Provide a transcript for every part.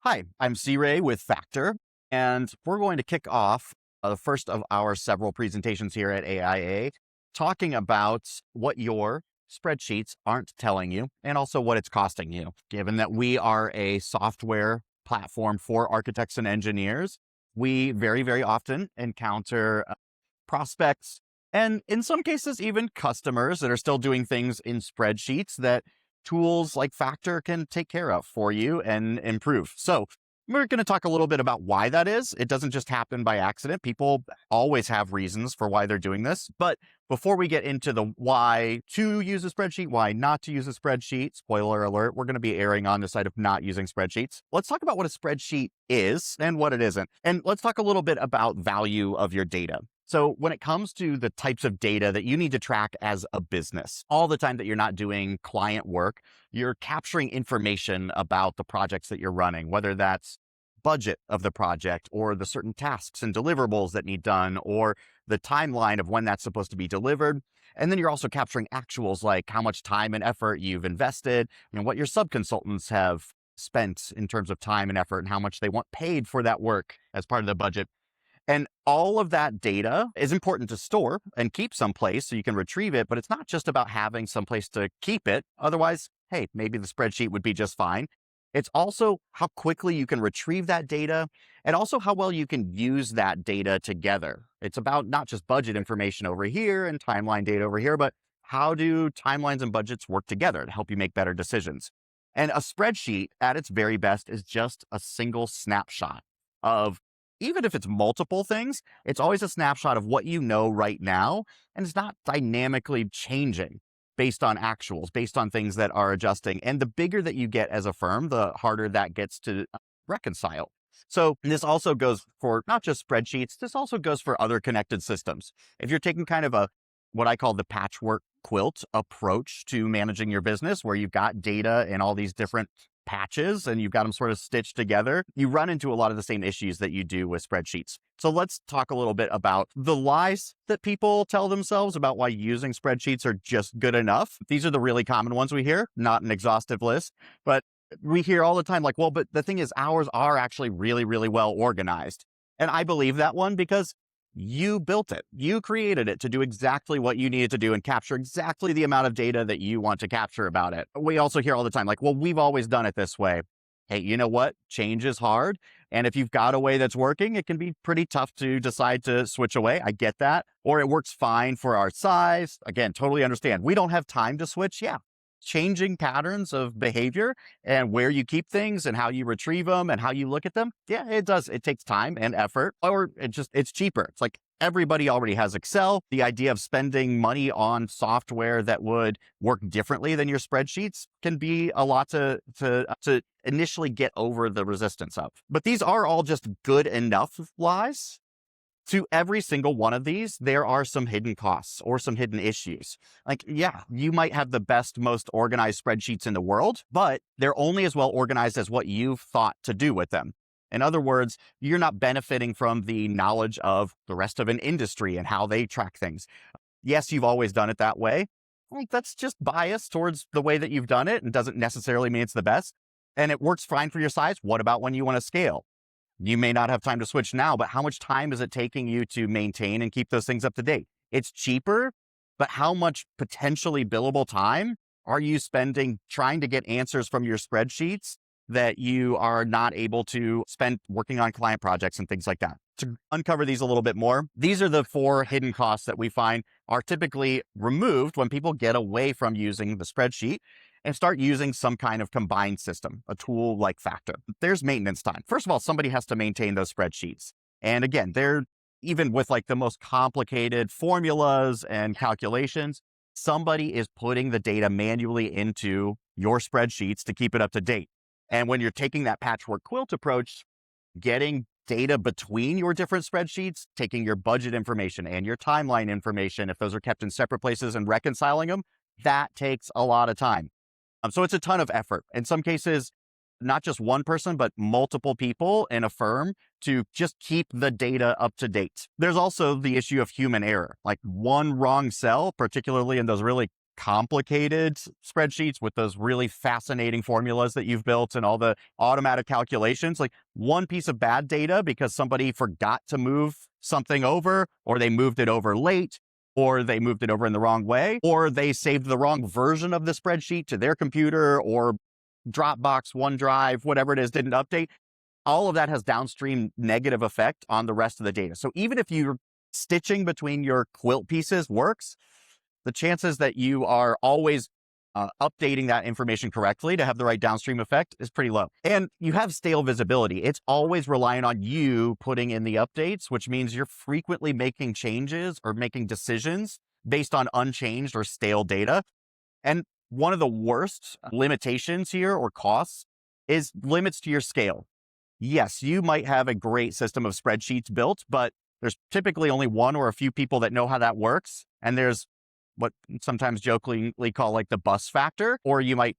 Hi, I'm C-Ray with Factor, and we're going to kick off the first of our several presentations here at AIA, talking about what your spreadsheets aren't telling you and also what it's costing you. Given that we are a software platform for architects and engineers, we very, very often encounter prospects and in some cases, even customers that are still doing things in spreadsheets that tools like Factor can take care of for you and improve. So we're going to talk a little bit about why that is. It doesn't just happen by accident. People always have reasons for why they're doing this. But before we get into the why to use a spreadsheet, why not to use a spreadsheet, spoiler alert, we're going to be erring on the side of not using spreadsheets. Let's talk about what a spreadsheet is and what it isn't. And let's talk a little bit about value of your data. So when it comes to the types of data that you need to track as a business, all the time that you're not doing client work, you're capturing information about the projects that you're running, whether that's budget of the project or the certain tasks and deliverables that need done or the timeline of when that's supposed to be delivered. And then you're also capturing actuals like how much time and effort you've invested and what your subconsultants have spent in terms of time and effort and how much they want paid for that work as part of the budget. And all of that data is important to store and keep someplace so you can retrieve it, but it's not just about having someplace to keep it. Otherwise, hey, maybe the spreadsheet would be just fine. It's also how quickly you can retrieve that data and also how well you can use that data together. It's about not just budget information over here and timeline data over here, but how do timelines and budgets work together to help you make better decisions? And a spreadsheet at its very best is just a single snapshot of, even if it's multiple things, it's always a snapshot of what you know right now, and it's not dynamically changing based on actuals, based on things that are adjusting. And the bigger that you get as a firm, the harder that gets to reconcile. So this also goes for not just spreadsheets, this also goes for other connected systems. If you're taking kind of what I call the patchwork quilt approach to managing your business, where you've got data in all these different patches and you've got them sort of stitched together, you run into a lot of the same issues that you do with spreadsheets. So let's talk a little bit about the lies that people tell themselves about why using spreadsheets are just good enough. These are the really common ones we hear, not an exhaustive list, but we hear all the time like, well, but the thing is ours are actually really, really well organized. And I believe that one because you built it. You created it to do exactly what you needed to do and capture exactly the amount of data that you want to capture about it. We also hear all the time, like, well, we've always done it this way. Hey, you know what? Change is hard. And if you've got a way that's working, it can be pretty tough to decide to switch away. I get that. Or it works fine for our size. Again, totally understand. We don't have time to switch. Yeah. Changing patterns of behavior and where you keep things and how you retrieve them and how you look at them. Yeah, it does. It takes time and effort, or it's cheaper. It's like everybody already has Excel. The idea of spending money on software that would work differently than your spreadsheets can be a lot to initially get over the resistance of. But these are all just good enough lies. To every single one of these, there are some hidden costs or some hidden issues. Like, yeah, you might have the best, most organized spreadsheets in the world, but they're only as well organized as what you've thought to do with them. In other words, you're not benefiting from the knowledge of the rest of an industry and how they track things. Yes, you've always done it that way. Like, that's just bias towards the way that you've done it and doesn't necessarily mean it's the best. And it works fine for your size. What about when you want to scale? You may not have time to switch now, but how much time is it taking you to maintain and keep those things up to date? It's cheaper, but how much potentially billable time are you spending trying to get answers from your spreadsheets that you are not able to spend working on client projects and things like that? To uncover these a little bit more, these are the 4 hidden costs that we find are typically removed when people get away from using the spreadsheet and start using some kind of combined system, a tool like Factor. There's maintenance time. First of all, somebody has to maintain those spreadsheets. And again, they're even with like the most complicated formulas and calculations, somebody is putting the data manually into your spreadsheets to keep it up to date. And when you're taking that patchwork quilt approach, getting data between your different spreadsheets, taking your budget information and your timeline information, if those are kept in separate places and reconciling them, that takes a lot of time. So it's a ton of effort. In some cases, not just one person, but multiple people in a firm to just keep the data up to date. There's also the issue of human error, like one wrong cell, particularly in those really complicated spreadsheets with those really fascinating formulas that you've built and all the automatic calculations, like one piece of bad data because somebody forgot to move something over, or they moved it over late, or they moved it over in the wrong way, or they saved the wrong version of the spreadsheet to their computer, or Dropbox, OneDrive, whatever it is, didn't update. All of that has downstream negative effect on the rest of the data. So even if you're stitching between your quilt pieces works, the chances that you are always updating that information correctly to have the right downstream effect is pretty low. And you have stale visibility. It's always relying on you putting in the updates, which means you're frequently making changes or making decisions based on unchanged or stale data. And one of the worst limitations here, or costs, is limits to your scale. Yes, you might have a great system of spreadsheets built, but there's typically only one or a few people that know how that works. And there's what sometimes jokingly call like the bus factor, or you might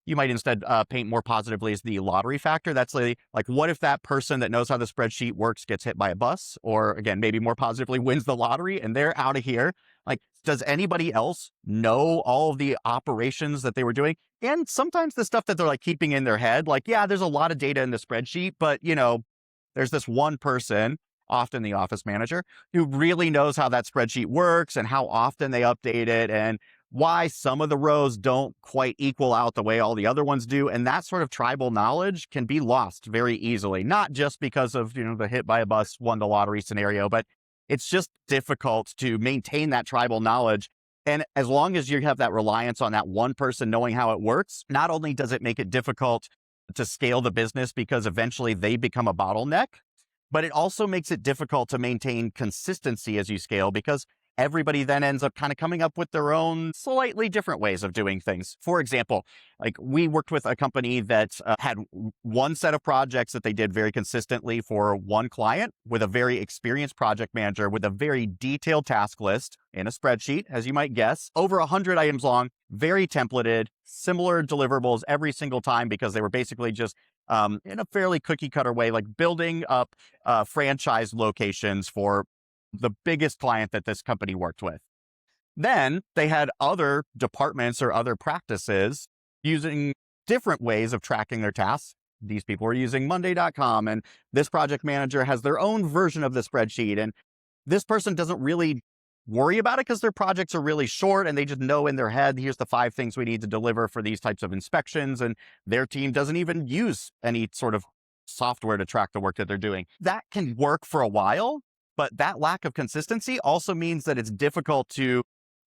instead paint more positively as the lottery factor. That's like what if that person that knows how the spreadsheet works gets hit by a bus, or again, maybe more positively, wins the lottery and they're out of here? Like, does anybody else know all of the operations that they were doing? And sometimes the stuff that they're like keeping in their head, like, yeah, there's a lot of data in the spreadsheet, but there's this one person, often the office manager, who really knows how that spreadsheet works and how often they update it and why some of the rows don't quite equal out the way all the other ones do. And that sort of tribal knowledge can be lost very easily, not just because of, the hit by a bus, won the lottery scenario, but it's just difficult to maintain that tribal knowledge. And as long as you have that reliance on that one person knowing how it works, not only does it make it difficult to scale the business because eventually they become a bottleneck, but it also makes it difficult to maintain consistency as you scale, because everybody then ends up kind of coming up with their own slightly different ways of doing things. For example, like we worked with a company that had one set of projects that they did very consistently for one client, with a very experienced project manager with a very detailed task list in a spreadsheet, as you might guess, over 100 items long, very templated, similar deliverables every single time, because they were basically just in a fairly cookie cutter way, like building up franchise locations for the biggest client that this company worked with. Then they had other departments or other practices using different ways of tracking their tasks. These people are using Monday.com, and this project manager has their own version of the spreadsheet. And this person doesn't really worry about it because their projects are really short and they just know in their head, here's the 5 things we need to deliver for these types of inspections. And their team doesn't even use any sort of software to track the work that they're doing. That can work for a while, but that lack of consistency also means that it's difficult to,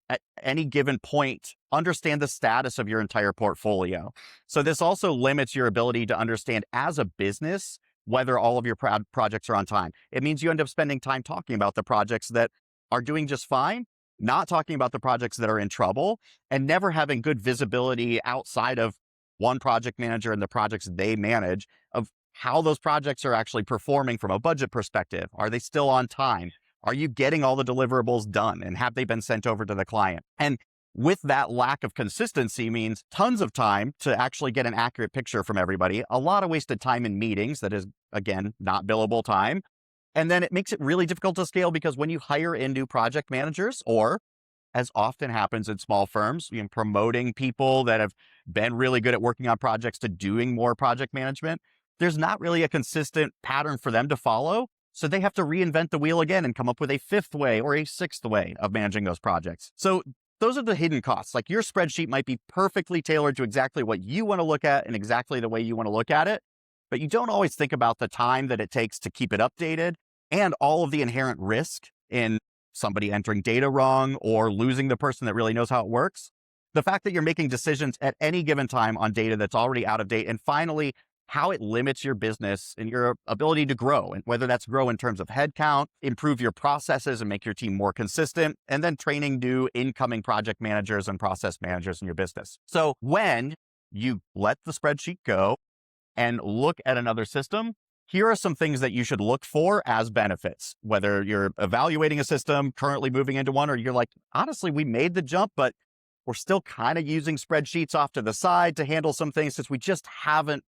at any given point, understand the status of your entire portfolio. So this also limits your ability to understand as a business whether all of your projects are on time. It means you end up spending time talking about the projects that are doing just fine, not talking about the projects that are in trouble, and never having good visibility outside of one project manager and the projects they manage of how those projects are actually performing from a budget perspective. Are they still on time? Are you getting all the deliverables done? And have they been sent over to the client? And with that lack of consistency means tons of time to actually get an accurate picture from everybody, a lot of wasted time in meetings that is, again, not billable time. And then it makes it really difficult to scale, because when you hire in new project managers, or as often happens in small firms, promoting people that have been really good at working on projects to doing more project management, there's not really a consistent pattern for them to follow. So they have to reinvent the wheel again and come up with a 5th way or a 6th way of managing those projects. So those are the hidden costs. Like, your spreadsheet might be perfectly tailored to exactly what you want to look at and exactly the way you want to look at it, but you don't always think about the time that it takes to keep it updated and all of the inherent risk in somebody entering data wrong or losing the person that really knows how it works. The fact that you're making decisions at any given time on data that's already out of date, and finally, how it limits your business and your ability to grow, and whether that's grow in terms of headcount, improve your processes and make your team more consistent, and then training new incoming project managers and process managers in your business. So when you let the spreadsheet go and look at another system, here are some things that you should look for as benefits, whether you're evaluating a system, currently moving into one, or you're like, honestly, we made the jump, but we're still kind of using spreadsheets off to the side to handle some things since we just haven't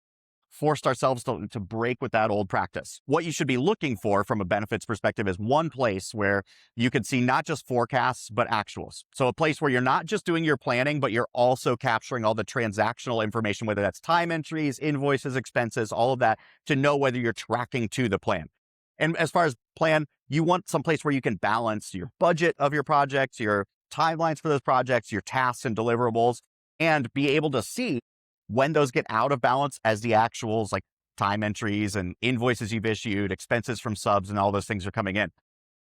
forced ourselves to break with that old practice. What you should be looking for from a benefits perspective is one place where you can see not just forecasts, but actuals. So a place where you're not just doing your planning, but you're also capturing all the transactional information, whether that's time entries, invoices, expenses, all of that, to know whether you're tracking to the plan. And as far as plan, you want some place where you can balance your budget of your projects, your timelines for those projects, your tasks and deliverables, and be able to see when those get out of balance as the actuals, like time entries and invoices you've issued, expenses from subs, and all those things are coming in.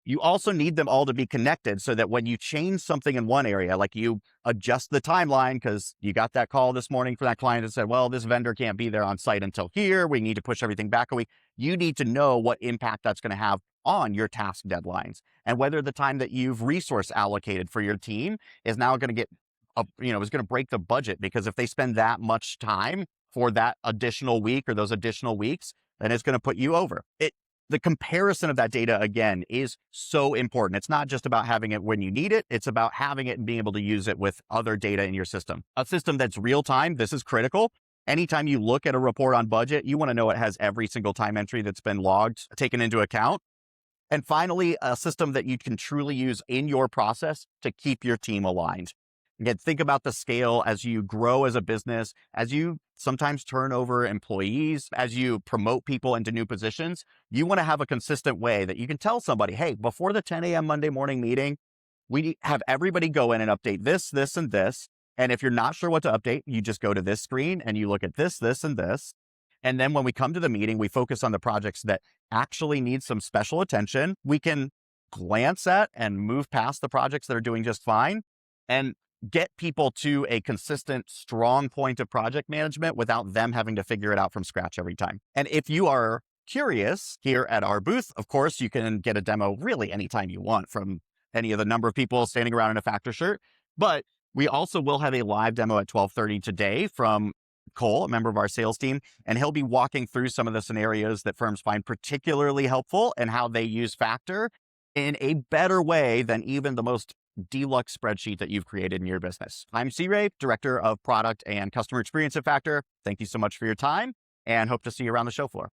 You also need them all to be connected so that when you change something in one area, like you adjust the timeline because you got that call this morning from that client that said, well, this vendor can't be there on site until here. We need to push everything back a week. You need to know what impact that's going to have on your task deadlines and whether the time that you've resource allocated for your team is now going to get is going to break the budget, because if they spend that much time for that additional week or those additional weeks, then it's going to put you over. The comparison of that data, again, is so important. It's not just about having it when you need it. It's about having it and being able to use it with other data in your system. A system that's real time, this is critical. Anytime you look at a report on budget, you want to know it has every single time entry that's been logged, taken into account. And finally, a system that you can truly use in your process to keep your team aligned. Again, think about the scale as you grow as a business, as you sometimes turn over employees, as you promote people into new positions. You want to have a consistent way that you can tell somebody, hey, before the 10 a.m. Monday morning meeting, we have everybody go in and update this, this, and this. And if you're not sure what to update, you just go to this screen and you look at this, this, and this. And then when we come to the meeting, we focus on the projects that actually need some special attention. We can glance at and move past the projects that are doing just fine and get people to a consistent, strong point of project management without them having to figure it out from scratch every time. And if you are curious, here at our booth, of course, you can get a demo really anytime you want from any of the number of people standing around in a Factor shirt. But we also will have a live demo at 12:30 today from Cole, a member of our sales team, and he'll be walking through some of the scenarios that firms find particularly helpful and how they use Factor in a better way than even the most deluxe spreadsheet that you've created in your business. I'm C-Ray, Director of Product and Customer Experience at Factor. Thank you so much for your time and hope to see you around the show floor.